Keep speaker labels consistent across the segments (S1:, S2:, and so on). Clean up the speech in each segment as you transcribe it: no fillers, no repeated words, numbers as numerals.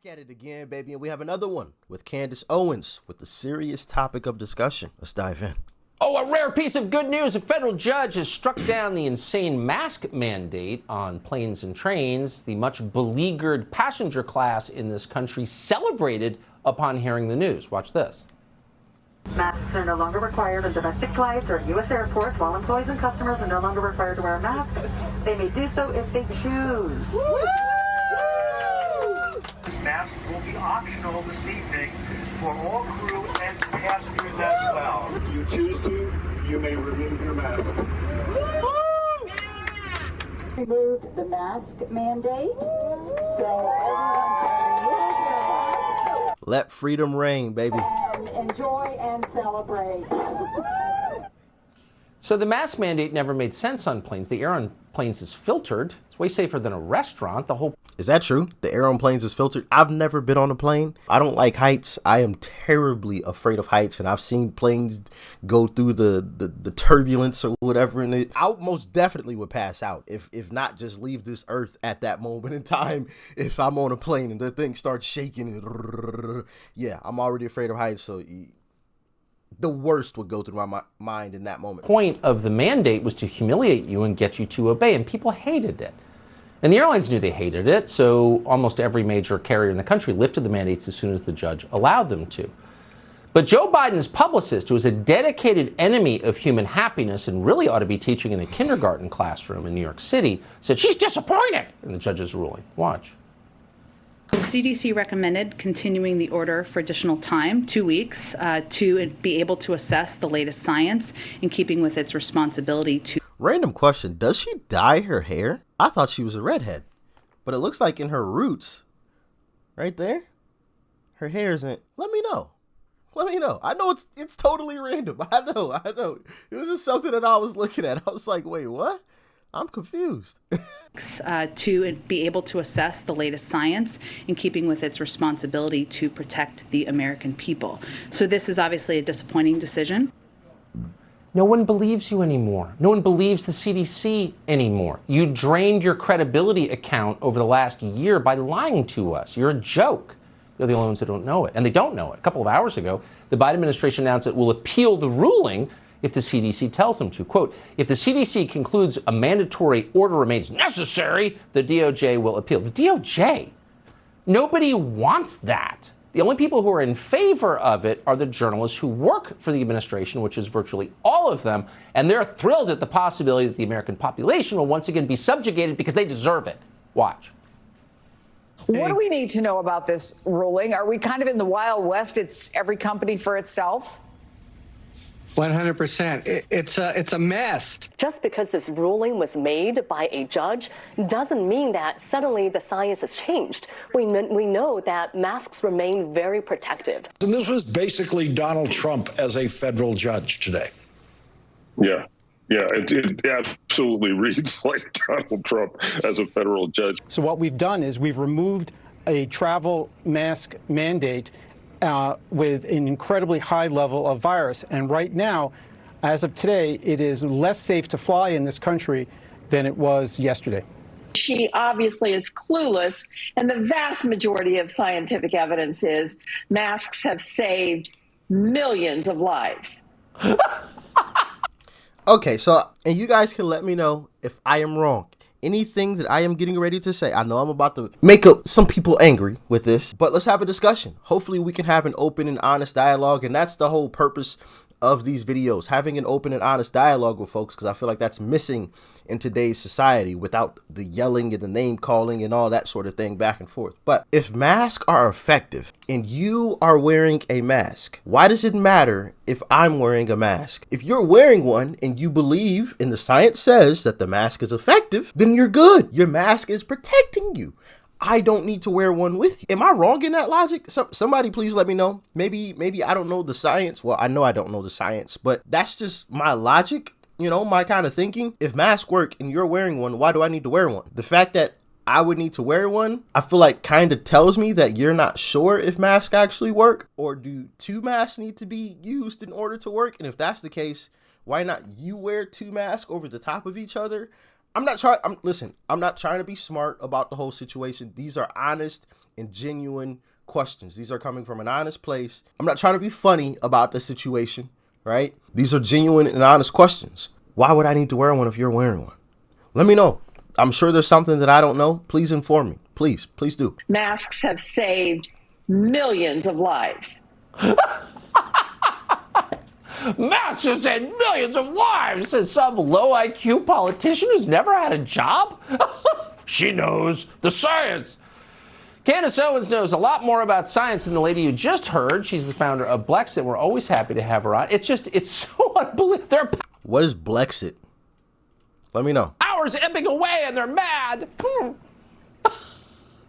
S1: Back at it again, baby, and we have another one with Candace Owens with the serious topic of discussion. Let's dive in.
S2: Oh, a rare piece of good news. A federal judge has struck down the insane mask mandate on planes and trains. The much beleaguered passenger class in this country celebrated upon hearing the news. Watch this.
S3: Masks are no longer required on domestic flights or U.S. airports, while employees and customers are no longer required to wear a mask. They may do so if they choose.
S4: Masks will be optional this evening for all crew and passengers as well. If you choose to, you may remove your mask.
S3: Removed the mask mandate, so everyone can
S1: Let freedom reign, baby.
S3: enjoy and celebrate.
S2: So the mask mandate never made sense on planes. The air on planes is filtered. It's way safer than a restaurant.
S1: Is that true? The air on planes is filtered? I've never been on a plane. I don't like heights. I am terribly afraid of heights, and I've seen planes go through the turbulence or whatever, and I most definitely would pass out, if not just leave this earth at that moment in time. If I'm on a plane and the thing starts shaking, and yeah, I'm already afraid of heights, so the worst would go through my mind in that moment.
S2: The point of the mandate was to humiliate you and get you to obey, and people hated it. And the airlines knew they hated it, so almost every major carrier in the country lifted the mandates as soon as the judge allowed them to. But Joe Biden's publicist, who is a dedicated enemy of human happiness and really ought to be teaching in a kindergarten classroom in New York City, said she's disappointed in the judge's ruling. Watch.
S5: The CDC recommended continuing the order for additional time, 2 weeks, to be able to assess the latest science in keeping with its responsibility to...
S1: Random question. Does she dye her hair? I thought she was a redhead, but it looks like in her roots, right there, her hair isn't. Let me know. Let me know. I know it's totally random. I know. It was just something that I was looking at. I was like, wait, what? I'm confused.
S5: To be able to assess the latest science in keeping with its responsibility to protect the American people. So this is obviously a disappointing decision.
S2: No one believes you anymore. No one believes the CDC anymore. You drained your credibility account over the last year by lying to us. You're a joke. They're the only ones who don't know it. And they don't know it. A couple of hours ago, the Biden administration announced it will appeal the ruling if the CDC tells them to. Quote, if the CDC concludes a mandatory order remains necessary, the DOJ will appeal. The DOJ? Nobody wants that. The only people who are in favor of it are the journalists who work for the administration, which is virtually all of them, and they're thrilled at the possibility that the American population will once again be subjugated because they deserve it. Watch.
S6: What do we need to know about this ruling? Are we kind of in the Wild West? It's every company for itself?
S7: 100%. It's a mess.
S8: Just because this ruling was made by a judge doesn't mean that suddenly the science has changed. We know that masks remain very protective.
S9: And this was basically Donald Trump as a federal judge today.
S10: Yeah, it absolutely reads like Donald Trump as a federal judge.
S11: So what we've done is we've removed a travel mask mandate with an incredibly high level of virus. And right now, as of today, it is less safe to fly in this country than it was yesterday.
S12: She obviously is clueless, and the vast majority of scientific evidence is masks have saved millions of lives.
S1: Okay, so, and you guys can let me know if I am wrong. Anything that I am getting ready to say, I know I'm about to make some people angry with this, but let's have a discussion. Hopefully we can have an open and honest dialogue, and that's the whole purpose of these videos, having an open and honest dialogue with folks, because I feel like that's missing in today's society without the yelling and the name calling and all that sort of thing back and forth. But if masks are effective and you are wearing a mask, why does it matter if I'm wearing a mask? If you're wearing one and you believe and the science says that the mask is effective, then you're good. Your mask is protecting you. I don't need to wear one with you. Am I wrong in that logic? Somebody please let me know. Maybe I don't know the science. Well, I know I don't know the science, but that's just my logic, my kind of thinking. If masks work and you're wearing one, why do I need to wear one? The fact that I would need to wear one, I feel like kind of tells me that you're not sure if masks actually work, or do two masks need to be used in order to work? And if that's the case, why not you wear two masks over the top of each other? I'm not trying to be smart about the whole situation. These are honest and genuine questions. These are coming from an honest place. I'm not trying to be funny about the situation, right? These are genuine and honest questions. Why would I need to wear one if you're wearing one? Let me know. I'm sure there's something that I don't know. Please inform me. Please do.
S12: Masks have saved millions of lives.
S2: Masks have saved millions of lives, says some low IQ politician who's never had a job. She knows the science. Candace Owens knows a lot more about science than the lady you just heard. She's the founder of Blexit. We're always happy to have her on. It's so unbelievable.
S1: What is Blexit? Let me know.
S2: Hours ebbing away and they're mad.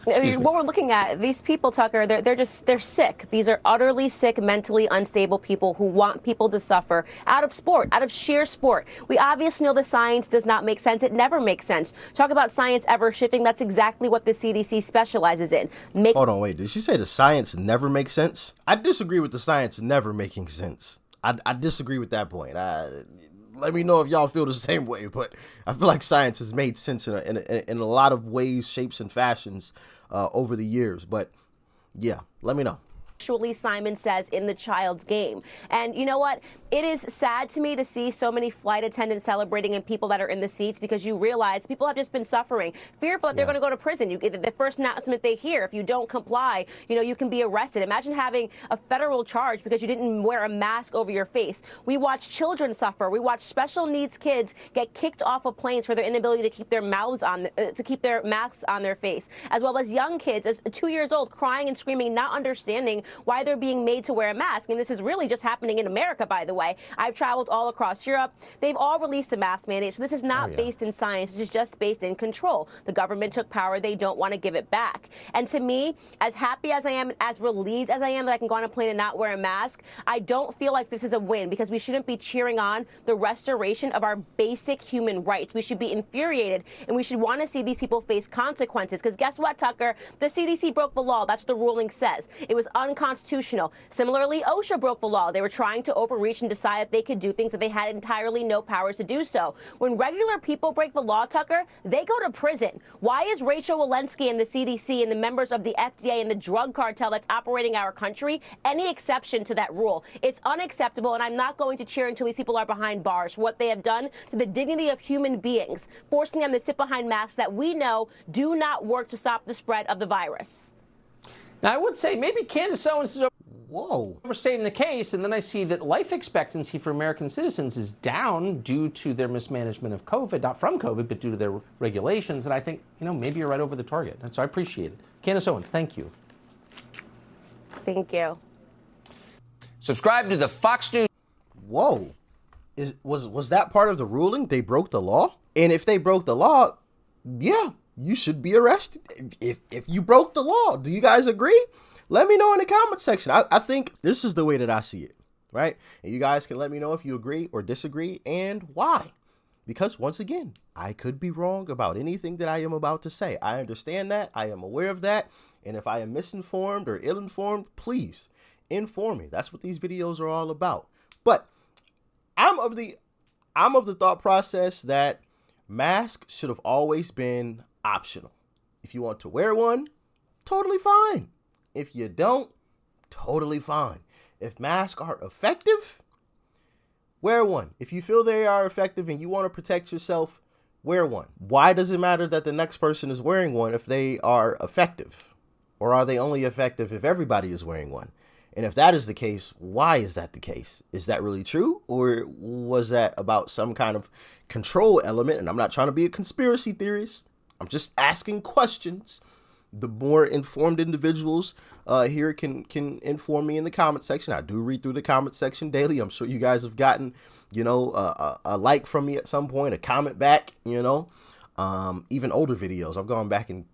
S13: What we're looking at, these people, Tucker, they're sick. These are utterly sick, mentally unstable people who want people to suffer out of sport, out of sheer sport. We obviously know the science does not make sense. It never makes sense. Talk about science ever shifting. That's exactly what the CDC specializes in.
S1: Hold on, wait. Did she say the science never makes sense? I disagree with the science never making sense. I disagree with that point. Let me know if y'all feel the same way, but I feel like science has made sense in a lot of ways, shapes, and fashions over the years. But yeah, let me know.
S13: Actually, Simon says, in the child's game. And you know what? It is sad to me to see so many flight attendants celebrating and people that are in the seats, because you realize people have just been suffering, fearful that they're going to go to prison. The first announcement they hear, if you don't comply, you can be arrested. Imagine having a federal charge because you didn't wear a mask over your face. We watch children suffer. We watch special needs kids get kicked off of planes for their inability to keep their mouths on, to keep their masks on their face, as well as young kids, as 2 years old, crying and screaming, not understanding why they're being made to wear a mask. And this is really just happening in America, by the way. I've traveled all across Europe. They've all released a mask mandate. So this is not based in science. This is just based in control. The government took power. They don't want to give it back. And to me, as happy as I am, as relieved as I am that I can go on a plane and not wear a mask, I don't feel like this is a win, because we shouldn't be cheering on the restoration of our basic human rights. We should be infuriated, and we should want to see these people face consequences. Because guess what, Tucker? The CDC broke the law. That's what the ruling says. It was unconstitutional. Similarly, OSHA broke the law. They were trying to overreach and decide if they could do things that they had entirely no powers to do so. When regular people break the law, Tucker, they go to prison. Why is Rachel Walensky and the CDC and the members of the FDA and the drug cartel that's operating our country any exception to that rule? It's unacceptable, and I'm not going to cheer until these people are behind bars for what they have done to the dignity of human beings, forcing them to sit behind masks that we know do not work to stop the spread of the virus.
S2: Now, I would say maybe Candace Owens is overstating the case, and then I see that life expectancy for American citizens is down due to their mismanagement of COVID, not from COVID, but due to their regulations. And I think, maybe you're right over the target. And so I appreciate it. Candace Owens, thank you.
S13: Thank you.
S2: Subscribe to the Fox News.
S1: Whoa. Was that part of the ruling? They broke the law? And if they broke the law, yeah, you should be arrested if you broke the law. Do you guys agree? Let me know in the comment section. I think this is the way that I see it, right? And you guys can let me know if you agree or disagree and why. Because once again, I could be wrong about anything that I am about to say. I understand that. I am aware of that. And if I am misinformed or ill-informed, please inform me. That's what these videos are all about. But I'm of the thought process that masks should have always been optional. If you want to wear one, totally fine. If you don't, totally fine. If masks are effective, wear one. If you feel they are effective and you want to protect yourself, wear one. Why does it matter that the next person is wearing one if they are effective? Or are they only effective if everybody is wearing one? And if that is the case, why is that the case? Is that really true? Or was that about some kind of control element? And I'm not trying to be a conspiracy theorist. I'm just asking questions. The more informed individuals here can inform me in the comment section. I do read through the comment section daily. I'm sure you guys have gotten, a like from me at some point, a comment back, even older videos. I've gone back and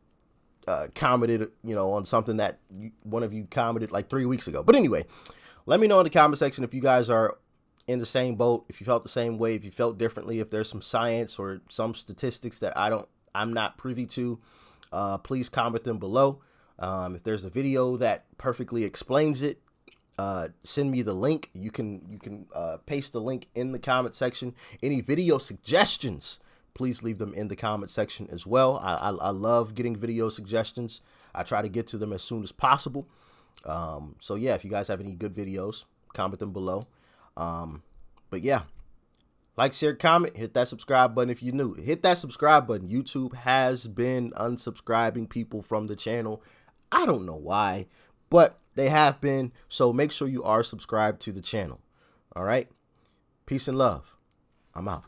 S1: commented, on something that one of you commented like 3 weeks ago. But anyway, let me know in the comment section if you guys are in the same boat, if you felt the same way, if you felt differently, if there's some science or some statistics that I'm not privy to. Please comment them below. If there's a video that perfectly explains it, send me the link. You can paste the link in the comment section. Any video suggestions, please leave them in the comment section as well. I love getting video suggestions. I try to get to them as soon as possible. So yeah, if you guys have any good videos, comment them below. But yeah, like, share, comment, hit that subscribe button if you're new. Hit that subscribe button. YouTube has been unsubscribing people from the channel. I don't know why, but they have been. So make sure you are subscribed to the channel. All right. Peace and love. I'm out.